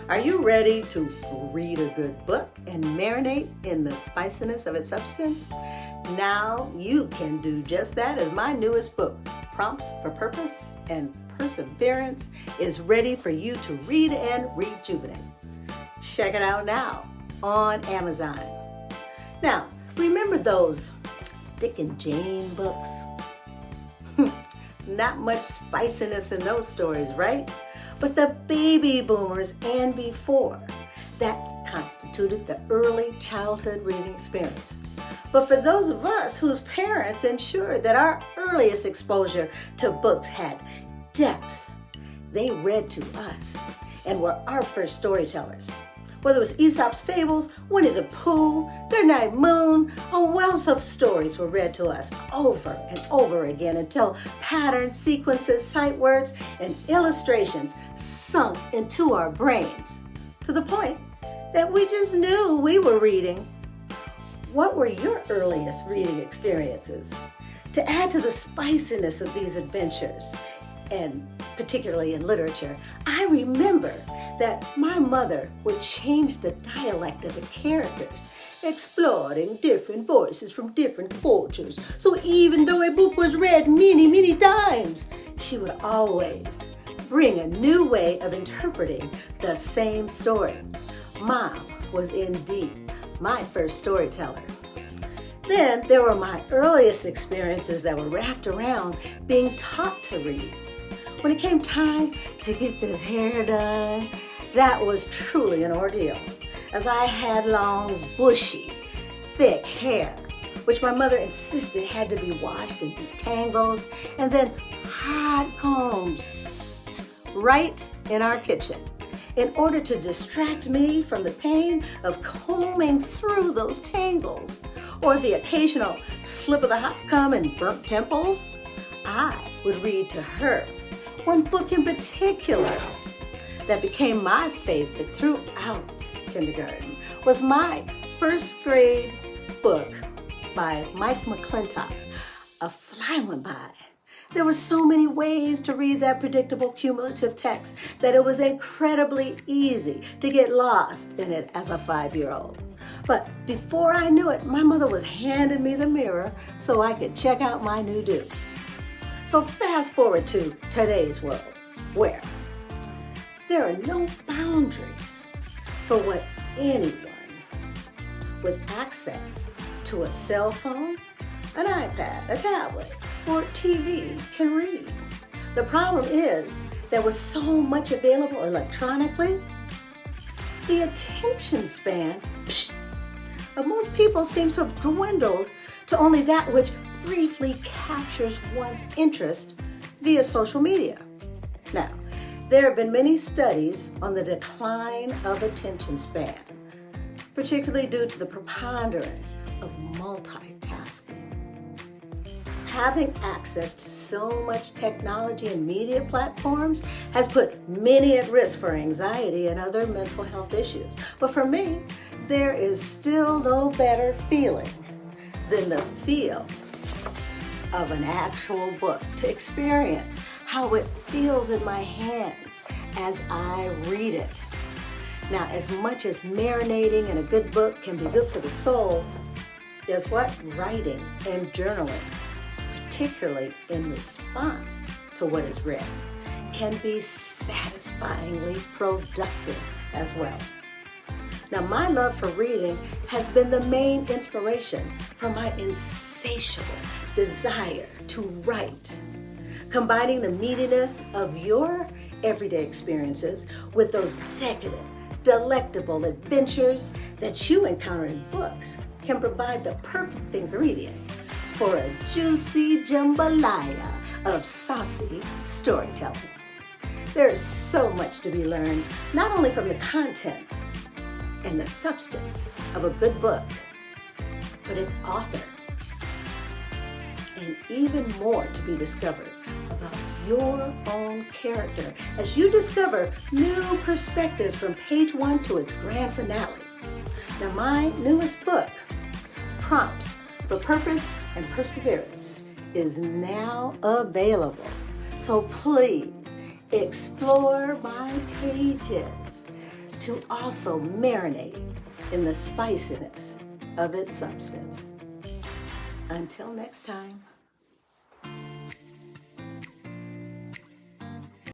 Are you ready to read a good book and marinate in the spiciness of its substance? Now you can do just that, as my newest book, Prompts for Purpose and Perseverance, is ready for you to read and rejuvenate. Check it out now on Amazon. Now, remember those Dick and Jane books? Not much spiciness in those stories, right? But the baby boomers and before, that constituted the early childhood reading experience. But for those of us whose parents ensured that our earliest exposure to books had depth, they read to us and were our first storytellers. Whether it was Aesop's Fables, Winnie the Pooh, Goodnight Moon, a wealth of stories were read to us over and over again until patterns, sequences, sight words, and illustrations sunk into our brains to the point that we just knew we were reading. What were your earliest reading experiences? To add to the spiciness of these adventures, and particularly in literature, I remember that my mother would change the dialect of the characters, exploring different voices from different cultures. So even though a book was read many, many times, she would always bring a new way of interpreting the same story. Mom was indeed my first storyteller. Then there were my earliest experiences that were wrapped around being taught to read. When it came time to get this hair done, that was truly an ordeal, as I had long, bushy, thick hair, which my mother insisted had to be washed and detangled, and then hot combs right in our kitchen in order to distract me from the pain of combing through those tangles, or the occasional slip of the hot comb and burnt temples. I would read to her. One book in particular that became my favorite throughout kindergarten was my first grade book by Mike McClintock's A Fly Went By. There were so many ways to read that predictable cumulative text that it was incredibly easy to get lost in it as a 5-year-old. But before I knew it, my mother was handing me the mirror so I could check out my new do. So fast forward to today's world, where there are no boundaries for what anyone with access to a cell phone, an iPad, a tablet, or TV can read. The problem is that with so much available electronically, the attention span of most people seems to have dwindled to only that which briefly captures one's interest via social media. Now, there have been many studies on the decline of attention span, particularly due to the preponderance of multitasking. Having access to so much technology and media platforms has put many at risk for anxiety and other mental health issues. But for me, there is still no better feeling than the feel of an actual book, to experience how it feels in my hands as I read it. Now, as much as marinating in a good book can be good for the soul, guess what? Writing and journaling, particularly in response to what is read, can be satisfyingly productive as well. Now, my love for reading has been the main inspiration for my insatiable desire to write, combining the meatiness of your everyday experiences with those decadent, delectable adventures that you encounter in books can provide the perfect ingredient for a juicy jambalaya of saucy storytelling. There is so much to be learned, not only from the content and the substance of a good book, but its author. And even more to be discovered about your own character as you discover new perspectives from page 1 to its grand finale. Now, my newest book, Prompts for Purpose and Perseverance, is now available. So please explore my pages. to also marinate in the spiciness of its substance. Until next time.